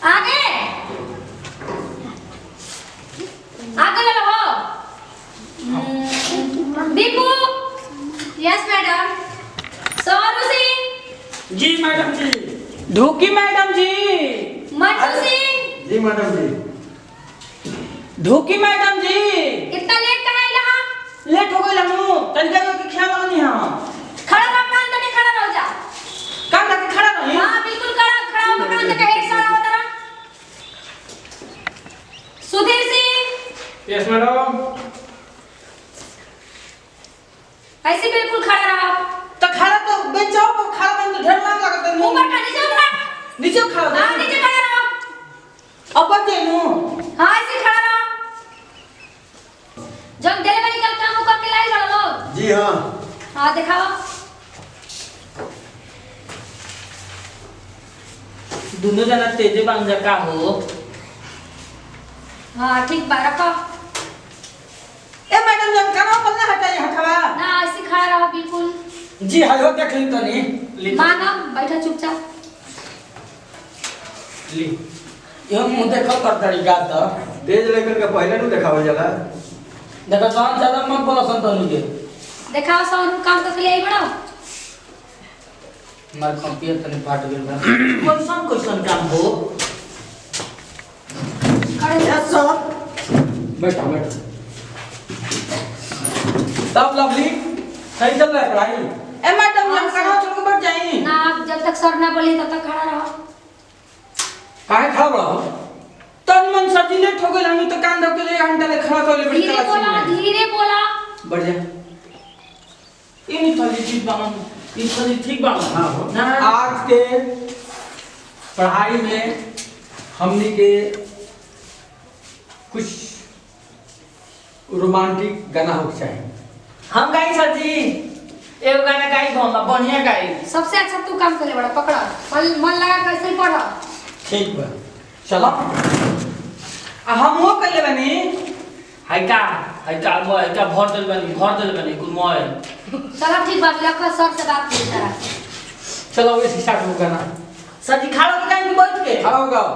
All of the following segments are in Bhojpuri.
आगे आगे ले लो। दीपू। Yes madam. सोनू सिंह। जी मैडम जी। धोकी मैडम जी। मंटू सिंह। जी मैडम जी। धोकी मैडम जी। इतना लेट कहाँ आई रहा? लेट हो गई लमू तनिका के ख्याल नहीं हां। खड़ा रहो, कान तक खड़ा रहो जा। काम लगे खड़ा नहीं। हां बिल्कुल खड़ा हो, कान तक हेड सारा होता रहा। सुधीर सिंह। Yes madam. ऐसे बिल्कुल खड़ा रहो। तो खड़ा तो बेंचो पर खड़ा बन तो ढेर लाग लगत है। ऊपर का नीचे उतरा। नीचे खड़ा हां नीचे खड़ा रहो। अब दे नु। हां ऐसे खड़ा रहो। जब देले वाली का काम करके लाई बड़ा लोग। जी हाँ। हां दिखाओ। दोनों जना तेजे बांग का हो। हां ठीक बा रखो। ए मैडम जब कानो पल्ला हटाई हटावा। ना ऐसे खड़ा रहो बिल्कुल। जी हायो देख ली तनी। मानो बैठा चुपचाप। ली यो मुंह देखो कर तरीका तो तेज लेकर के पहले नु दिखावल जाला। देखो जान ज्यादा मत बोलो संतनु के। दिखाओ सोनू काम करके ले आई बड़ा। मार कंप्यूटर तने फाट गेल बा। क्वेश्चन काम हो। खड़े यस सर। बैठो बैठो। तब लवली सही चल रहा है पढ़ाई। ए मैडम हम कहां छोड़ के बैठ जाई। ना जब तक सर ना बोले तब तक खड़ा रहो। काहे खड़ा रहो। तन मन सजी लेट हो गेल हम तो कान दब के 1 घंटा ले खड़ा कर ले बड़ी धीरे बोला, धीरे बोला। बढ़ जा। ये नहीं थली चीज बांग। ये थली ठीक बांग। हाँ हो। ना आज के पढ़ाई में हमनी के कुछ रोमांटिक गाना हो चाहिए। हम गाई सर जी एगो गाना गाई भोला बढ़िया गाई। सबसे अच्छा तू काम करे बड़ा पकड़ा। मन लगा कर ऐसे पढ़। ठीक बा। चलो। हम वो कर ले बनी। हाय का भर दल बनी कुल मोय। चलो ठीक बा लखो सर से बात कर करा। चलो वैसे स्टार्ट हो गाना। सर जी खड़ा हो गए बैठ के। खड़ा हो गाओ।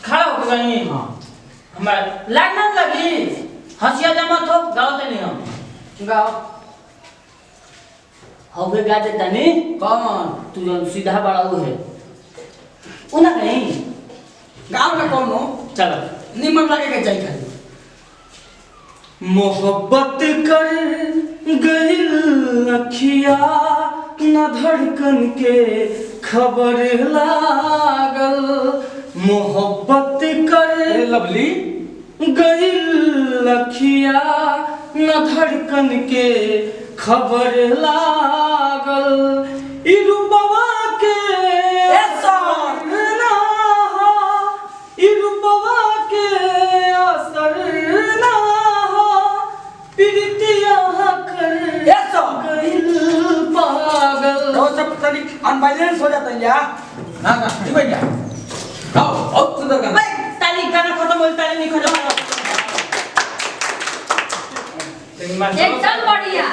खड़ा हो गए। हाँ। हमार लाइन ना लगी। हंसिया जमा तो गाओ ते नहीं हम। गाओ। हो गए गा देता नहीं। कौन? तू जो सीधा बड़ा वो है। उना नहीं। गाओ ना कौन हो? चलो। निमन लगेगा चाहिए खाली। मोहब्बत कर गइल अखिया न धड़कन के खबर लागल। मोहब्बत कर अरे लवली। गइल अखिया न धड़कन के खबर लागल। ई रूपवा के असर ना हो। ई रूपवा के असर ना हो। प्रीतिया कर गइल पागल। वो सब तनी अनबैलेंस हो जाता है या? ना ना ठीक है क्या? गाओ बहुत सुंदर गाना। ताली गाना खत्म हो ताली नहीं खत्म। एकदम बढ़िया।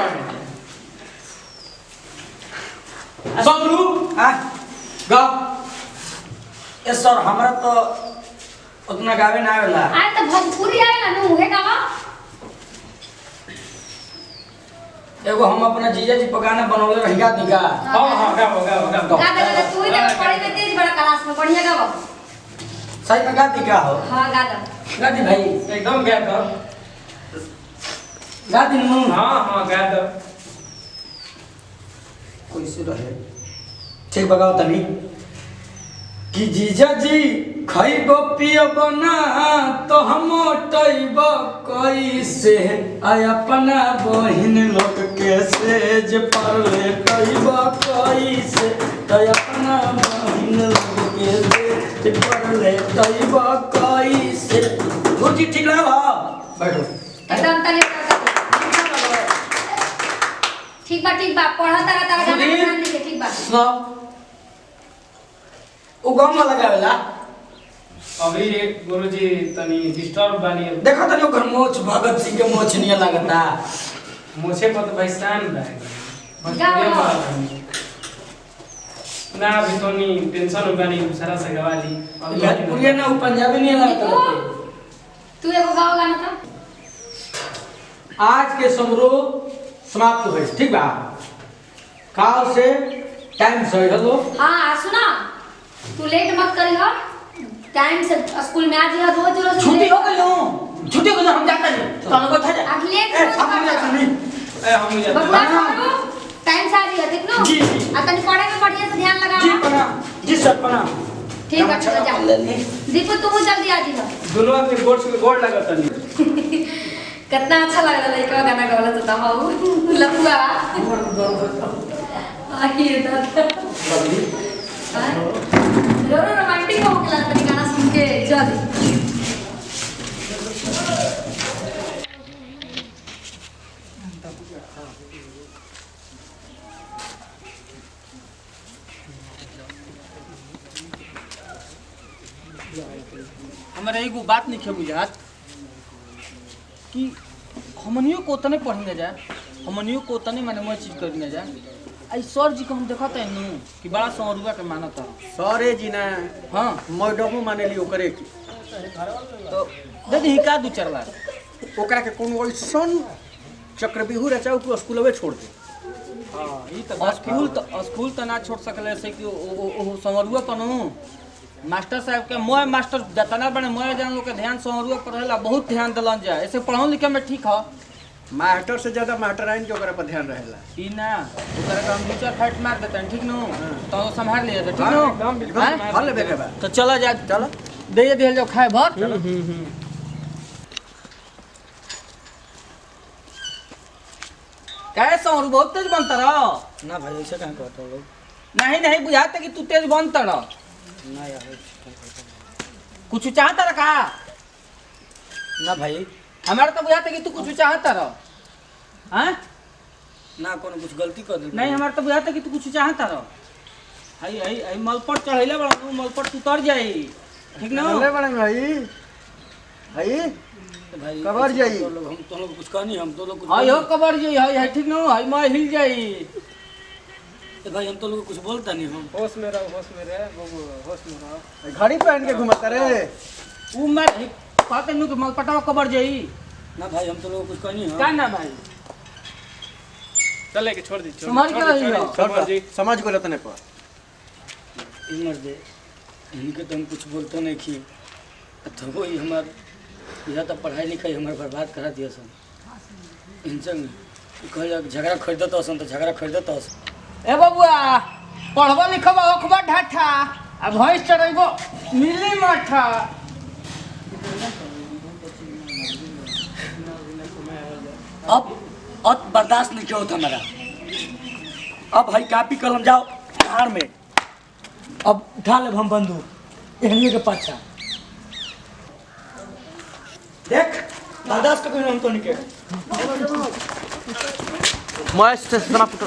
सोनू हाँ गाओ। ए सर हमरा तो उतना गावे ना आवेला। आज तो भोजपुरी आवेला नु हे गावा। एगो हम अपना जीजा जी पर गाना बनौले रही गा दिगा। हां गाओ गा दे तू ही तो पढ़े में तेज बड़ा क्लास में बढ़िया गावा। सही में गा दिगा हो। हां गा दो। गा दी भाई। एकदम गा दो। गा दी नु। हां गा दो। कैसे रहे? ठीक बगाओ तनी। कि जीजा जी खइबो पियबो ना तो हम टइबो कैसे आय अपना बहिन लोग के सेज पर ले कइबो कैसे आय अपना बहिन लोग के सेज पर ले कइबो कैसे। रोटी ठीक लगा बैठो। एकदम तले ठीक बा पढ़ा तारा तारा गाना ध्यान दे ठीक बा। सब ओ गांव में लगावेला। अभी एक गुरुजी तनी डिस्टर्ब बानी। देखो तनी ओकर मोछ भगत सिंह के मोछ नहीं लगता। मुझे पर तो भाई शान बा। गाओ। ना अभी तो नहीं टेंशन होगा नहीं सारा से गवा ली भोजपुरी ना वो पंजाबी नहीं लगता तू एगो गाओ गाना तो आज के समारोह समाप्त हो ठीक बा काल से टाइम से हेलो हां सुना तू लेट मत करी हो टाइम से स्कूल में आ जी रोज रोज छुट्टी हो गई छुट्टी हो गई हम जाता नहीं तो को था जा आज लेट हम नहीं हम जाते बता टाइम से आ जी देख लो जी आ तनी पढ़ाई में बढ़िया से ध्यान लगा जी प्रणाम जी सर प्रणाम ठीक है चल जा दीपू तू जल्दी आ जी दोनों अपने गोड़ लगता नहीं कितना अच्छा लग रहा लड़का गाना गावला तो तमाऊ लपुआ आखिर दादा रो रोमांटिक हो गया तनी गाना सुन के चल हमारे एगो बात नहीं बुझात कि हमनियों को उतने पढ़ने जाए हमनियों को उतने माने वो चीज करने जाए आई सर जी को हम देखते हैं नु कि बड़ा समरुआ के मानता सरे जी ना हाँ मैडमो माने ली ओकरे की तो दीदी ही का दू चार बार ओकरा के कोनो ऐसन चक्रव्यूह रचाऊ कि स्कूलवे छोड़ दे हां ई तो स्कूल तो ना छोड़ सकले से कि ओ समरुआ कनु मास्टर साहब के मोय मास्टर जतना बने मोय जान लोग के ध्यान समरुआ पर रहेला बहुत ध्यान देलन जा ऐसे पढ़ाओ लिखे में ठीक है मास्टर से ज्यादा मास्टराइन के ओकरा पर ध्यान रहेला ई ना ओकरा के हम दू चार फाइट मार देते हैं ठीक नु तो संभाल लिया ठीक नु एकदम बिल्कुल हल लेबे के बा तो चला जा चलो दे दिल जाओ खाए भर कैसे और बहुत तेज बनता रहो ना भाई ऐसे कहां कहता लोग नहीं बुझाते कि तू तेज बनता रहो ना यार कुछ चाहता रखा ना भाई हमारा तो बुझाते कि तू कुछ चाहता रहो हाँ ना कोनो कुछ गलती कर दी नहीं हमारा तो बुझाते कि तू कुछ चाहता रहो आई मलपट चढ़ैले बड़ा तू मलपट तू तर जाई ठीक ना ले बड़े भाई भाई भाई कबर जाई हम तो लोग कुछ कहनी हम तो लोग कुछ हाय हो कबर जी हाय ठीक ना हाय मैं हिल जाई भाई हम तो लोग कुछ बोलता नहीं हम होश में रहे बाबू होश में रहो घड़ी पहन के घुमता रे ऊ मैं कहते नु कि मलपटावा कबर जाई ना भाई हम तो लोग कुछ कहनी हम का ना भाई चले के छोड़ दी समझ के रही हो समझ जी समझ को लेतने पर इमर दे इनके तो हम कुछ बोलते नहीं की तो वही हमार यह तो पढ़ाई लिखाई हमार बर्बाद करा दिया सन इनसे कह झगड़ा खरीदत हसन तो झगड़ा खरीदत हसन ए बबुआ पढ़बा लिखबा ओखबा ढाठा आ भैंस चढ़ैबो मिली माठा अब बर्दाश्त नहीं किया होता हमारा अब भाई कापी कलम जाओ धार में अब उठा ले हम बंदूक एहनी के पाछा देख बर्दाश्त कर हम तो निके मस्त समाप्त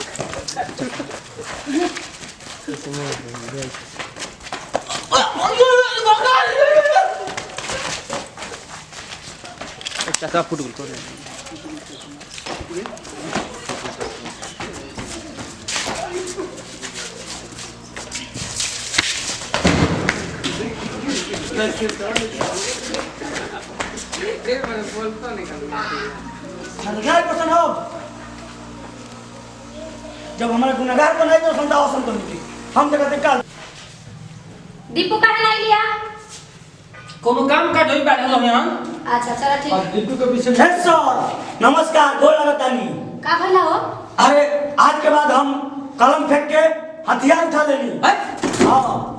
अच्छा फुटबॉल तो जब हमारे गुनहगार बनाए तो समझाओ संतो हम जगह निकाल दीपू कहाँ लाई लिया कोनो काम का जोई बैठल हो यहां अच्छा चलो ठीक और दीपू के विषय में सर नमस्कार गोल लगातानी का भला हो अरे आज के बाद हम कलम फेंक के हथियार उठा लेनी हां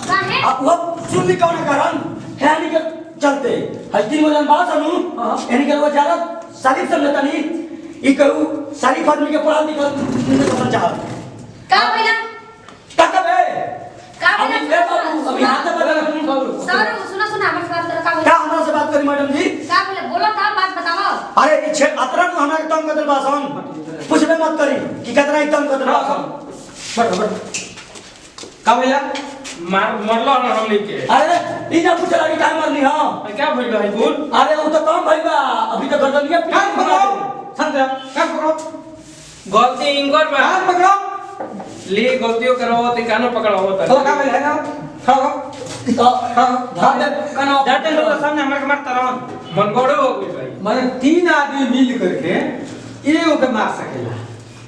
काहे अब वो सुन ली कौन कारण है यानी के चलते हल्दी मोजन बात सुनू यानी के वो ज्यादा शरीफ समझता नहीं ई कहू शरीफ आदमी के पढ़ा लिखा समझ चाह का भला तक बे का अभी ले बाबू अभी हाथ में लगा फोन करू सर सुनो सुनो हमारे बात करो का क्या भला हमरा से बात करी मैडम जी का भला बोलो था बात बताओ अरे ये छे अतरा नु हमारे तंग कर बासन पूछबे मत करी कि कितना ही तंग कर बासन बट का भैया मरलो ना हम लेके अरे ई ना पूछ लगी काहे मरनी हां क्या भइल है बोल अरे वो तो कम भइल बा अभी तो गर्दनिया क्या पकड़ो समझ क्या पकड़ो गलती इनकर बा हाथ पकड़ो इसलिए गलतियों करो तो कानो पकड़ो होता तो का है ना खाओ तो ध्यान दे कना जाते लोग सामने हमरा के मारता रहो मन गोड़ो हो गई भाई माने 3 आदमी मिल करके एगो के मार सकेला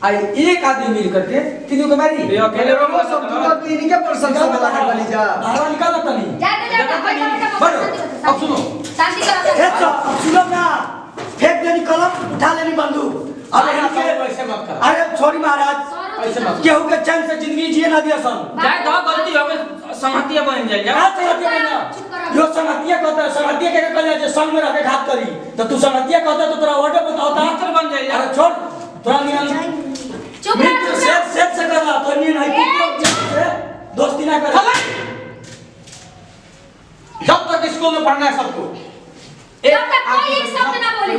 आई एक आदमी मिल करके तीनों के मारी ये अकेले रोग सब तू तो इन्हीं के प्रशंसा में लगा बली जा बाहर निकाल तनी जाते पैसा बड़ो अब सुनो शांति ए करो सब सुनो ना फेंक देनी कलम उठा लेनी बंदूक अरे अरे इनके ऐसे मत कर अरे छोड़ी महाराज ऐसे मत केहू के चैन से जिंदगी जिए ना दिया सन जाए तो गलती हो गई संगतिया बन जाए जा कहाँ संगतिया बना यो संगतिया कहता है संगतिया के कहल जाए संग में रह के घात करी तो तू संगतिया कहता तो तोरा ऑर्डर बताओ मित्र बन जाए जा अरे छोड़ तोरा नियम चुप मित्र सेट से करला तो नहीं नहीं से दोस्ती ना कर जब तक स्कूल में पढ़ना है सबको जब तक कोई एक शब्द ना बोले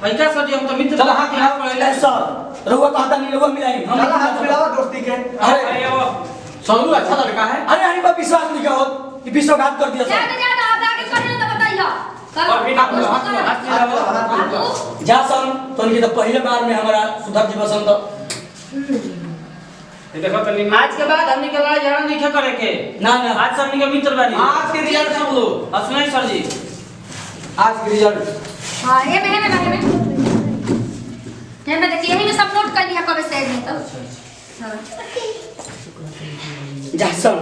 भाई क्या सर जी हम तो मित्र चलो हाथ मिलाओ ए सर रहुआ कहता नहीं रहुआ मिलाई हम चला हाथ मिलाओ दोस्ती के अरे सोनू अच्छा लड़का है अरे हनी पर विश्वास नहीं हो कि विश्वासघात कर दिया सर जाते आप आगे करिए तो बताइए और भी हाथ मिलाओ, बाबू जा सन तो इनके तो पहले बार में हमारा सुधर जी बसंत ये देखो तनी आज के बाद हमने के लड़ाई झगड़ा नहीं करे के ना ना आज से हमने के मित्र बनी आज के रिजल्ट सुन लो और सुनाई सर जी आज के रिजल्ट हां ये में देखिए यही में सब नोट कर लिया कब से नहीं तो जा सन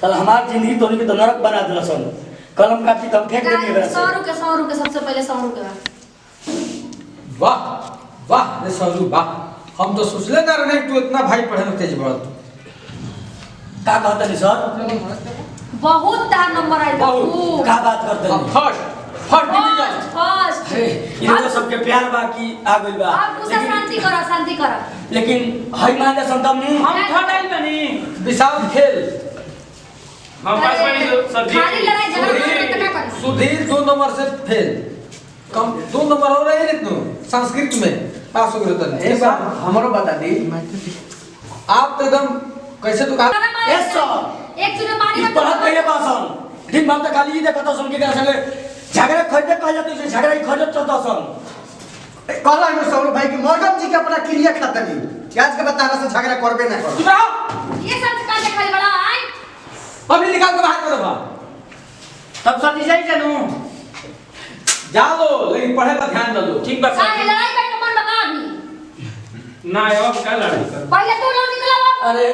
चल हमार जिंदगी तो इनके तो नरक बना दिला सन कलम काटी तो हम फेंक देंगे एकरा से 100 रुपए सबसे पहले 100 रुपए वाह वाह रे सोनू वाह हम तो सोचले ना रहे तू इतना भाई पढ़े में तेज बढ़त का कहता नहीं सर बहुत तार नंबर आई बाबू का बात करते हम नहीं फर्स्ट डिवीजन फर्स्ट हे इनको सबके प्यार बाकी आ गइल बा अब उसे शांति करो लेकिन हई मान जा संतम नहीं हम थर्ड आइल बनी विशाल खेल हम पास वाली सर जी खाली लड़ाई झगड़ा करना कर सुधीर 2 नंबर से फेल कम 2 नंबर हो रहे हैं इतनो संस्कृत में पास हो गए तो एक बार हमरो बता दी आप तो एकदम कैसे तो कहा ए सर एक चुने मारी इस पढ़त कइले बासन दिन भर तक खाली देखत सन के संगे झगड़ा खोजे कह जाते से झगड़ा ही खोजत चलता सन कहला है सौरभ भाई कि मॉडर्न जी के अपना क्रिया खतनी आज के बतारा से झगड़ा करबे ना कर चुप ये सब का देखा बड़ा आई अभी निकाल के बाहर करो बा तब सर जी जाई जानू जा लो लेकिन पढ़े पर ध्यान दो ठीक बा सारे लड़ाई का मन बता अभी ना अब क्या लड़ाई कर पहले तू लोग निकला अरे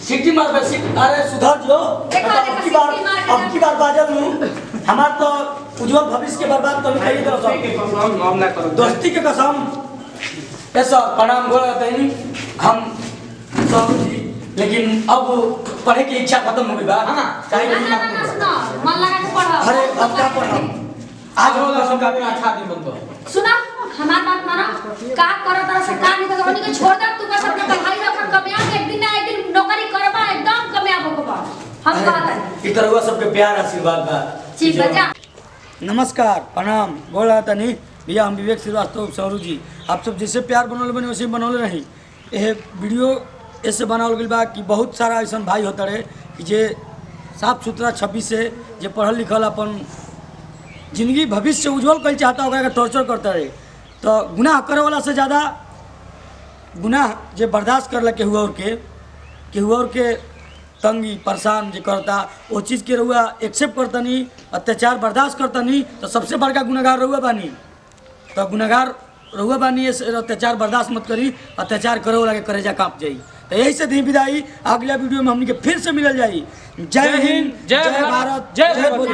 सिटी मार बे सिटी अरे सुधर जो देखो, अब की बार सिटी मार के अब की बार बाजल हूं हमार तो उज्जवल भविष्य के बर्बाद तो नहीं करिए दोस्ती के सब कसम हम ना करो दोस्ती के कसम ऐसा प्रणाम गोड़ तैनी हम सब जी लेकिन अब पढ़े की इच्छा खत्म हो गई बा हाँ ना, चाहे ना नहीं ना ना सुनो मन लगा के पढ़ो अरे अब क्या पढ़म आज वाला सब काफी अच्छा आदमी बन दो सुना हमार बात मानो का करो तरह से काम नहीं करो नहीं छोड़ दे तू बस अपना पढ़ाई रखन कामयाब एक दिन ना एक दिन नौकरी करबा एकदम कामयाब होबा हम बात है ई तरह सबके प्यार आशीर्वाद बा ठीक है जा नमस्कार प्रणाम बोला तनी भैया हम विवेक श्रीवास्तव सौरू जी आप सब जैसे प्यार बनौले बने वैसे बनौले रही यह वीडियो ऐसे बनावल गई बा कि बहुत सारा ऐसा भाई होता रहे कि जे साफ सुथरा छवि से जे पढ़ल लिखल अपन जिंदगी भविष्य उज्जवल कर चाहता होगा टॉर्चर करता रहे तो गुनाह करे वाला से ज़्यादा गुनाह जे बर्दाश्त कर के हुआ और के तंगी परेशान जो करता वो चीज़ के रहुआ एक्सेप्ट करता नहीं अत्याचार बर्दाश्त करता नहीं तो सबसे बड़का गुनहगार रहुआ बानी तो गुनहगार रहुआ बानी अत्याचार बर्दाश्त मत करी अत्याचार करे वाला के करेजा काँप जाई तो यही से दी विदाई अगला वीडियो में हमने के फिर से मिलल जाई जय हिंद जय भारत जय